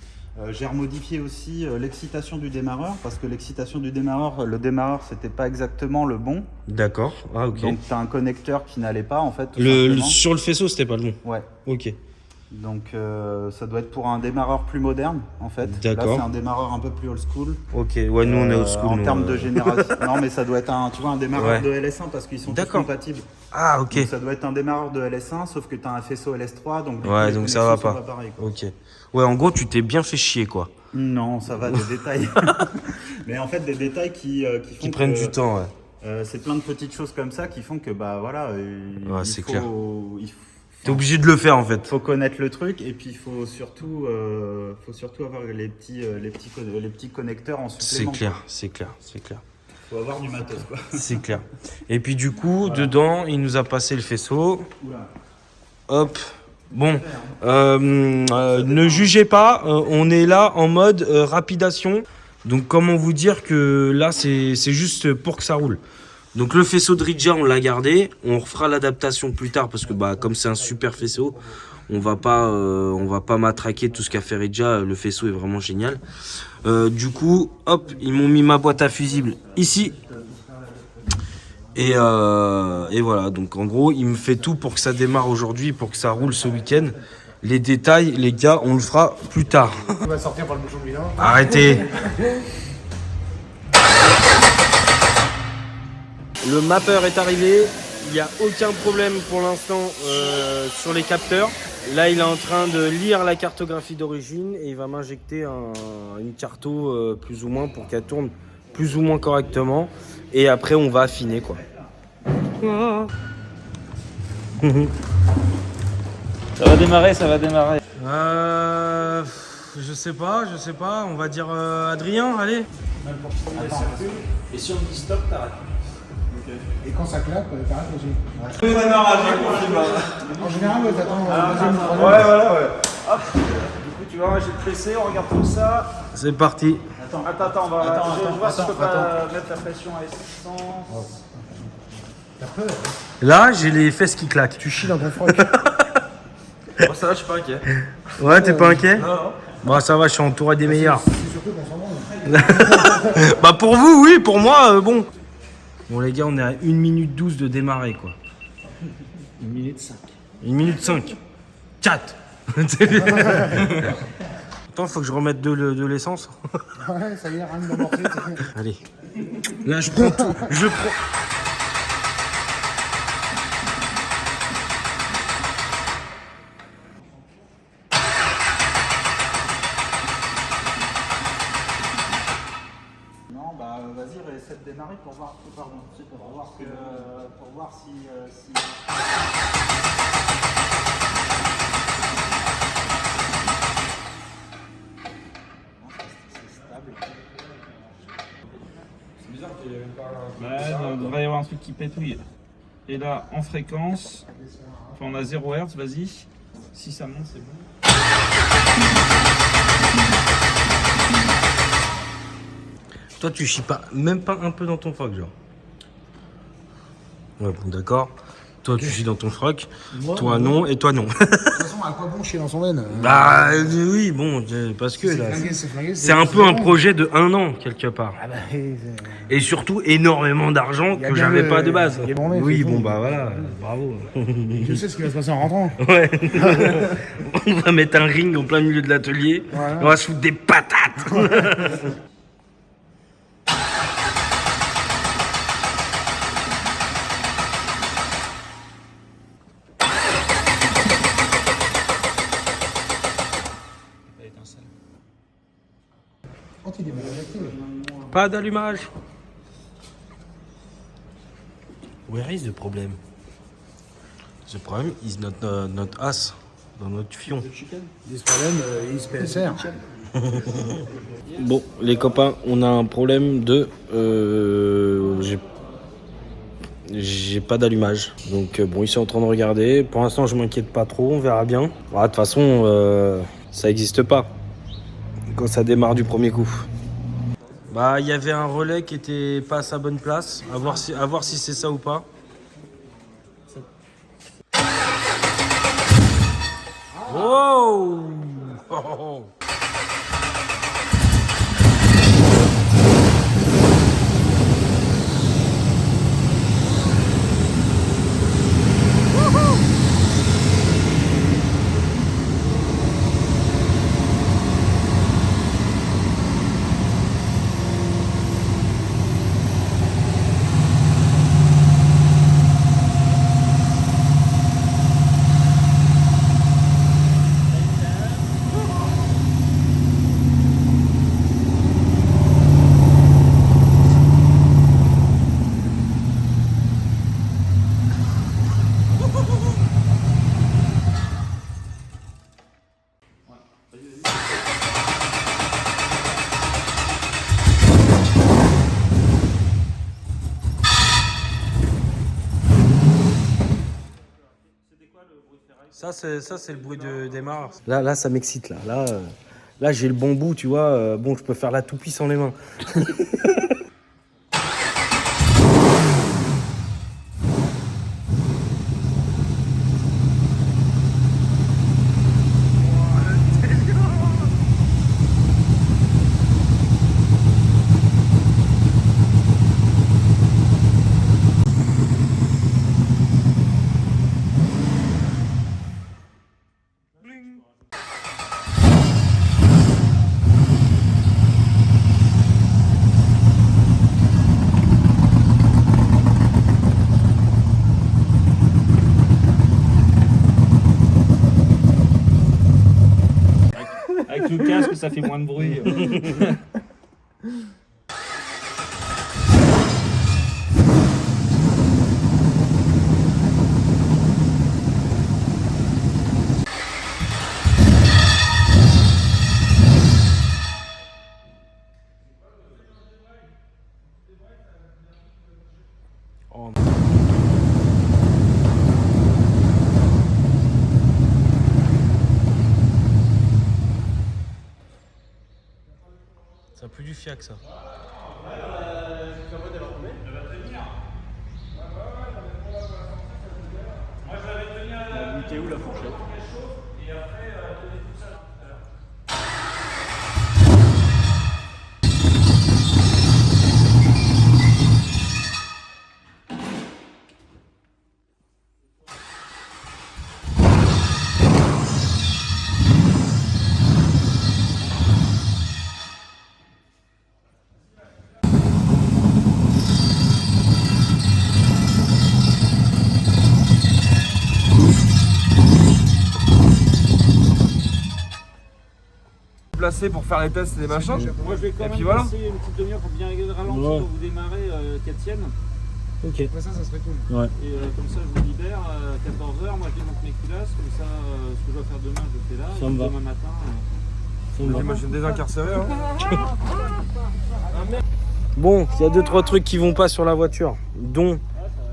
J'ai remodifié aussi l'excitation du démarreur parce que l'excitation du démarreur, le démarreur c'était pas exactement le bon. D'accord, ah ok. Donc tu as un connecteur qui n'allait pas en fait. Sur le faisceau c'était pas le bon. Ouais. Ok. Donc ça doit être pour un démarreur plus moderne en fait. D'accord. Là c'est un démarreur un peu plus old school. Ok, ouais nous on est old school. En termes de génération. Non mais ça doit être un démarreur de LS1 parce qu'ils sont tous compatibles. Ah ok. Donc, ça doit être un démarreur de LS1 sauf que tu as un faisceau LS3 donc donc ça va pas. Pareil, ok. Ouais en gros tu t'es bien fait chier quoi. Non ça va des détails. Mais en fait des détails qui prennent du temps ouais. C'est plein de petites choses comme ça qui font que bah voilà. C'est clair. T'es obligé de le faire en fait. Faut connaître le truc et puis il faut surtout avoir les petits connecteurs en supplément. C'est clair. Faut avoir du matos quoi. C'est clair. Et puis du coup, dedans, il nous a passé le faisceau. Oula. Hop. Bon, ne jugez pas, on est là en mode rapidation. Donc comment vous dire que là, c'est juste pour que ça roule. Donc le faisceau de Ridja, on l'a gardé. On refera l'adaptation plus tard parce que comme c'est un super faisceau, on va pas matraquer tout ce qu'a fait Ridja. Le faisceau est vraiment génial. Du coup, hop, ils m'ont mis ma boîte à fusibles ici. Et voilà, donc en gros, il me fait tout pour que ça démarre aujourd'hui, pour que ça roule ce week-end. Les détails, les gars, on le fera plus tard. On va sortir par le bouchon de bilan. Arrêtez. Le mapper est arrivé, il n'y a aucun problème pour l'instant sur les capteurs. Là, il est en train de lire la cartographie d'origine et il va m'injecter une carto plus ou moins pour qu'elle tourne plus ou moins correctement. Et après, on va affiner quoi. Ça va démarrer. Je sais pas, on va dire Adrien, allez. Et si on dit stop, t'arrêtes. Et quand ça claque, t'arrêtes aussi. En général, t'attends. Ouais. Hop. Du coup, tu vois, j'ai le PC, on regarde tout ça. C'est parti. Attends, on va. Je vois si je peux pas mettre la pression à essence. Là, j'ai les fesses qui claquent. Tu chies dans ton froc. Bon, ça va, je suis pas inquiet. Ouais, t'es pas inquiet? Non. Bah ça va, je suis entouré des meilleurs. C'est surtout qu'on s'en branle. Bah pour vous, oui, pour moi, bon. Bon les gars, on est à 1 minute 12 de démarrer quoi. 1 minute 5. 1 minute 5. 4. Attends, faut que je remette de l'essence. Ouais, ça y est, rien d'amorcer. Allez. Là, je prends tout. Non, bah vas-y, réessaie de démarrer. pour voir, pardon, c'est pour voir si c'est stable. C'est bizarre qu'il y avait pas. Ouais, il devrait y avoir un truc qui pétouille. Et là, en fréquence, enfin, on a 0 Hz, vas-y. Si ça monte, c'est bon. Toi, tu chies pas, même pas un peu dans ton froc, genre. Ouais, bon, d'accord. Toi, tu chies dans ton froc. Toi, non. Et toi, non. De toute façon, à quoi bon chier dans son veine Bah, oui, bon, parce que là. C'est un peu un projet de 1 an, quelque part. Ah bah, Et surtout, énormément d'argent Il y a que bien j'avais le- pas de base. il y a bon, Oui, c'est bon, tout. bah voilà, bravo. je sais ce qui va se passer en rentrant. Ouais. On va mettre un ring en plein milieu de l'atelier. Voilà. On va se foutre des patates. Pas d'allumage. Where is the problem? The problem is not us, dans notre fion. This problem is PSR. Bon, les copains, on a un problème de... j'ai pas d'allumage. Donc bon, ils sont en train de regarder. Pour l'instant, je m'inquiète pas trop, on verra bien. De toute façon, ça existe pas. Quand ça démarre du premier coup. Bah, il y avait un relais qui était pas à sa bonne place. À voir si c'est ça ou pas. Wow! Oh. Ça c'est le bruit de démarre. Là ça m'excite là j'ai le bon bout, tu vois. Bon, je peux faire la toupie sans les mains. Avec le casque, ça fait moins de bruit. Ça pue du fiac, ça. La bouteille ou la fourchette? placé pour faire les tests et les machins. Moi je vais quand Et même puis voilà. passer une petite demi-heure pour bien régler le ralenti Ouais. pour vous démarrer qu'elle tienne. Ok. Ouais, ça serait cool. Ouais. Et comme ça je vous libère à 14h, moi je démonte mes culasses, comme ça ce que je dois faire demain je le fais là. Ça et me va. demain matin. Moi je suis désincarcéré. Hein. Bon, il y a 2-3 trucs qui vont pas sur la voiture, dont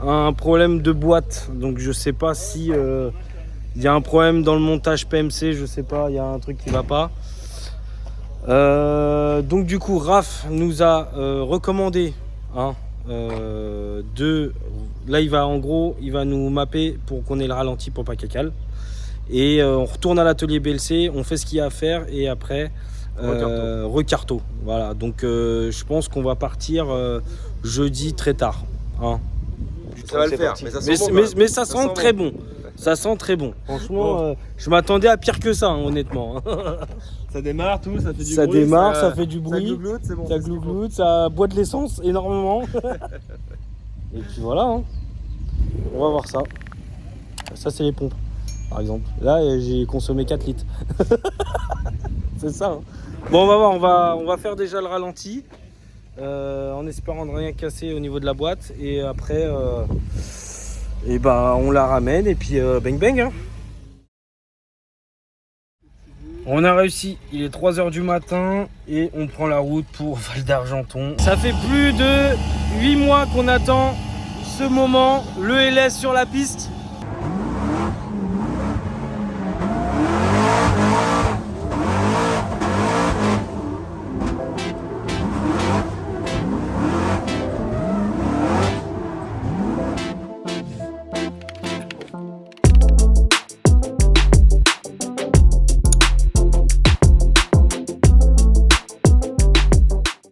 un problème de boîte. Donc je sais pas si il y a un problème dans le montage PMC, je sais pas, il y a un truc qui va pas. Donc du coup, Raph nous a recommandé là il va nous mapper pour qu'on ait le ralenti pour pas qu'elle cale. Et on retourne à l'atelier BLC, on fait ce qu'il y a à faire et après recarto. Voilà, donc je pense qu'on va partir jeudi très tard. Hein. Ça va le faire, mais ça sent bon, mais ça sent très bon. Ça sent très bon. Franchement, je m'attendais à pire que ça, hein, honnêtement. Ça démarre tout, ça fait du Ça bruit. démarre, ça fait du bruit. Ça glougloute, c'est bon. Ça glougloute, ça boit de l'essence énormément. Et puis voilà, hein. On va voir ça. Ça, c'est les pompes, par exemple. Là, j'ai consommé 4 litres. C'est ça. Hein. Bon, on va voir, on va faire déjà le ralenti. En espérant ne rien casser au niveau de la boîte. Et après, on la ramène et puis bang bang. Hein. On a réussi, il est 3h du matin et on prend la route pour Val d'Argenton. Ça fait plus de 8 mois qu'on attend ce moment, le LS sur la piste.